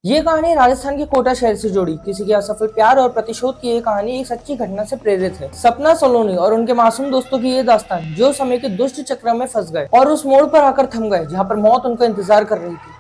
ये कहानी राजस्थान के कोटा शहर से जुड़ी किसी के असफल प्यार और प्रतिशोध की ये कहानी एक सच्ची घटना से प्रेरित है। सपना सोलोनी और उनके मासूम दोस्तों की ये दास्तान जो समय के दुष्ट चक्र में फंस गए और उस मोड़ पर आकर थम गए जहाँ पर मौत उनका इंतजार कर रही थी।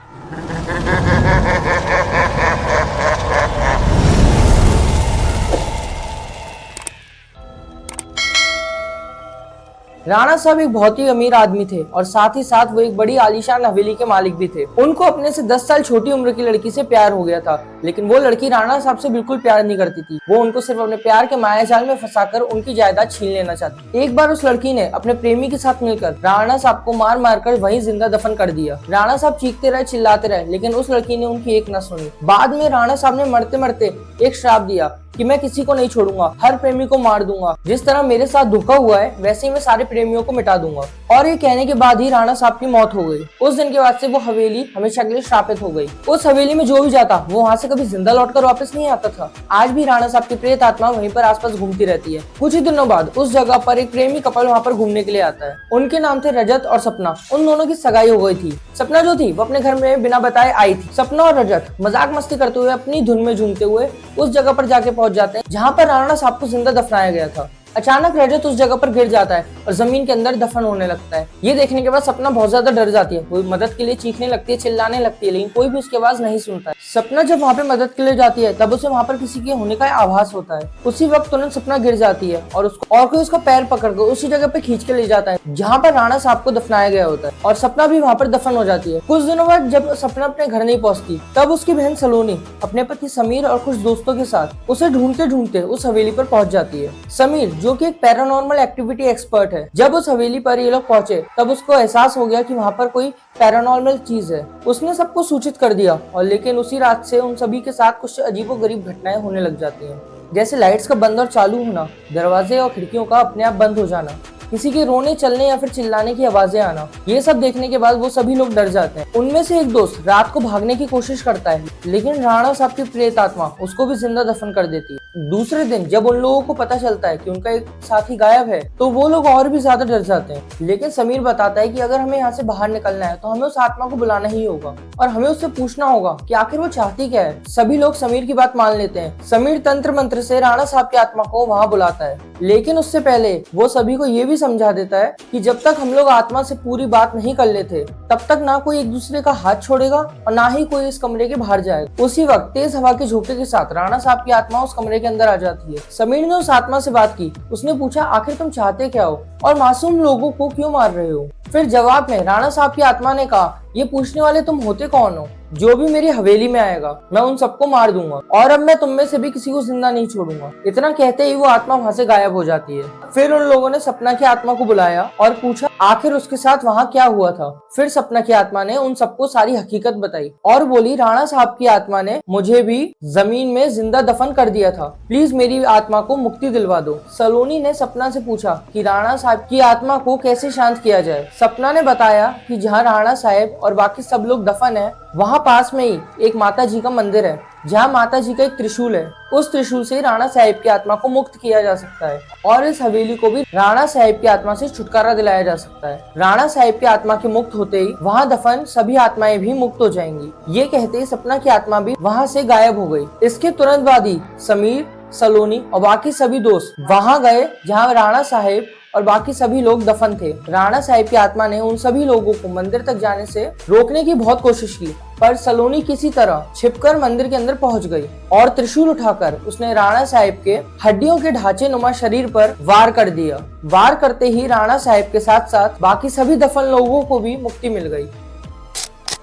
राणा साहब एक बहुत ही अमीर आदमी थे और साथ ही साथ वो एक बड़ी आलीशान हवेली के मालिक भी थे। उनको अपने से 10 साल छोटी उम्र की लड़की से प्यार हो गया था, लेकिन वो लड़की राणा साहब से बिल्कुल प्यार नहीं करती थी। वो उनको सिर्फ अपने प्यार के मायाजाल में फंसाकर उनकी जायदाद छीन लेना चाहती। एक बार उस लड़की ने अपने प्रेमी के साथ मिलकर राणा साहब को मार मार कर वहीं जिंदा दफन कर दिया। राणा साहब चीखते रहे, चिल्लाते रहे, लेकिन उस लड़की ने उनकी एक न सुनी। बाद में राणा साहब ने मरते मरते एक श्राप दिया कि मैं किसी को नहीं छोड़ूंगा, हर प्रेमी को मार दूंगा। जिस तरह मेरे साथ धोखा हुआ है वैसे ही मैं सारे प्रेमियों को मिटा दूंगा। और ये कहने के बाद ही राणा साहब की मौत हो गई। उस दिन के बाद से वो हवेली हमेशा के लिए श्रापित हो गई। उस हवेली में जो भी जाता वो वहाँ से कभी जिंदा लौटकर वापस नहीं आता था। आज भी राणा साहब की प्रेत आत्मा वहीं पर आसपास घूमती रहती है। कुछ ही दिनों बाद उस जगह पर एक प्रेमी कपल वहाँ पर घूमने के लिए आता है। उनके नाम थे रजत और सपना। उन दोनों की सगाई हो गई थी। सपना जो थी वो अपने घर में बिना बताए आई थी। सपना और रजत मजाक मस्ती करते हुए अपनी धुन में झूमते हुए उस जगह पर जाके पहुंच जाते हैं जहाँ पर राणा साहब को जिंदा दफनाया गया था। अचानक रजत उस जगह पर गिर जाता है और जमीन के अंदर दफन होने लगता है। ये देखने के बाद सपना बहुत ज्यादा डर जाती है। वो मदद के लिए चीखने लगती है, चिल्लाने लगती है, लेकिन कोई भी उसकी आवाज नहीं सुनता है। सपना जब वहाँ पे मदद के लिए जाती है तब उसे वहाँ पर किसी के होने का आभास होता है। उसी वक्त तुरंत सपना गिर जाती है और कोई उसका पैर पकड़कर उसी जगह पे खींच के ले जाता है जहाँ पर राणा साहब को दफनाया गया होता है और सपना भी वहाँ पर दफन हो जाती है। कुछ दिनों बाद जब सपना अपने घर नहीं पहुँचती तब उसकी बहन सलोनी अपने पति समीर और कुछ दोस्तों के साथ उसे ढूंढते ढूंढते उस हवेली पर पहुंच जाती है। समीर जो कि एक पैरानॉर्मल एक्टिविटी एक्सपर्ट है, जब उस हवेली पर ये लोग पहुंचे तब उसको एहसास हो गया कि वहाँ पर कोई पैरानॉर्मल चीज है। उसने सबको सूचित कर दिया और लेकिन उसी रात से उन सभी के साथ कुछ अजीबोगरीब घटनाएं होने लग जाती हैं, जैसे लाइट्स का बंद और चालू होना, दरवाजे और खिड़कियों का अपने आप बंद हो जाना, किसी के रोने चलने या फिर चिल्लाने की आवाजें आना। ये सब देखने के बाद वो सभी लोग डर जाते हैं। उनमें से एक दोस्त रात को भागने की कोशिश करता है, लेकिन राणा साहब की प्रेत आत्मा उसको भी जिंदा दफन कर देती है। दूसरे दिन जब उन लोगों को पता चलता है कि उनका एक साथी गायब है तो वो लोग और भी ज्यादा डर जाते हैं। लेकिन समीर बताता है कि अगर हमें यहाँ से बाहर निकलना है तो हमें उस आत्मा को बुलाना ही होगा और हमें उससे पूछना होगा कि आखिर वो चाहती क्या है। सभी लोग समीर की बात मान लेते हैं। समीर तंत्र मंत्र से राणा साहब की आत्मा को वहाँ बुलाता है, लेकिन उससे पहले वो सभी को ये भी समझा देता है कि जब तक हम लोग आत्मा से पूरी बात नहीं कर लेते तब तक ना कोई एक दूसरे का हाथ छोड़ेगा और ना ही कोई इस कमरे के बाहर जाएगा। उसी वक्त तेज हवा के झोंके के साथ राणा साहब की आत्मा उस कमरे के अंदर आ जाती है। समीर ने उस आत्मा से बात की। उसने पूछा आखिर तुम चाहते क्या हो और मासूम लोगों को क्यों मार रहे हो। फिर जवाब में राणा साहब की आत्मा ने कहा, ये पूछने वाले तुम होते कौन हो? जो भी मेरी हवेली में आएगा मैं उन सबको मार दूंगा और अब मैं तुम में से भी किसी को जिंदा नहीं छोड़ूंगा। इतना कहते ही वो आत्मा वहाँ से गायब हो जाती है। फिर उन लोगों ने सपना की आत्मा को बुलाया और पूछा आखिर उसके साथ वहाँ क्या हुआ था। फिर सपना की आत्मा ने उन सबको सारी हकीकत बताई और बोली राणा साहब की आत्मा ने मुझे भी जमीन में जिंदा दफन कर दिया था, प्लीज मेरी आत्मा को मुक्ति दिलवा दो। सलोनी ने सपना से पूछा कि राणा साहब की आत्मा को कैसे शांत किया जाए। सपना ने बताया कि जहाँ राणा साहब और बाकी सब लोग दफन है वहाँ पास में ही एक माता जी का मंदिर है जहाँ माता जी का एक त्रिशूल है। उस त्रिशूल से राणा साहब की आत्मा को मुक्त किया जा सकता है और इस हवेली को भी राणा साहब की आत्मा से छुटकारा दिलाया जा सकता है। राणा साहब की आत्मा के मुक्त होते ही वहाँ दफन सभी आत्माएं भी मुक्त हो जाएंगी। ये कहते ही सपना की आत्मा भी वहाँ से गायब हो गई। इसके तुरंत बाद ही समीर, सलोनी और बाकी सभी दोस्त वहाँ गए जहाँ राणा साहब और बाकी सभी लोग दफन थे। राणा साहब की आत्मा ने उन सभी लोगों को मंदिर तक जाने से रोकने की बहुत कोशिश की, पर सलोनी किसी तरह छिपकर मंदिर के अंदर पहुंच गई और त्रिशूल उठाकर उसने राणा साहब के हड्डियों के ढांचे नुमा शरीर पर वार कर दिया। वार करते ही राणा साहब के साथ साथ बाकी सभी दफन लोगों को भी मुक्ति मिल गई।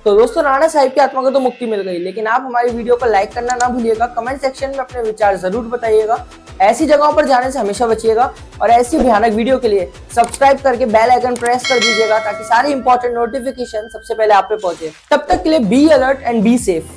तो दोस्तों राणा साहब की आत्मा को तो मुक्ति मिल गई, लेकिन आप हमारी वीडियो को लाइक करना ना भूलिएगा। कमेंट सेक्शन में अपने विचार जरूर बताइएगा। ऐसी जगहों पर जाने से हमेशा बचिएगा और ऐसी भयानक वीडियो के लिए सब्सक्राइब करके बेल आइकन प्रेस कर दीजिएगा ताकि सारी इंपॉर्टेंट नोटिफिकेशन सबसे पहले आप पे पहुंचे। तब तक के लिए be alert and be safe.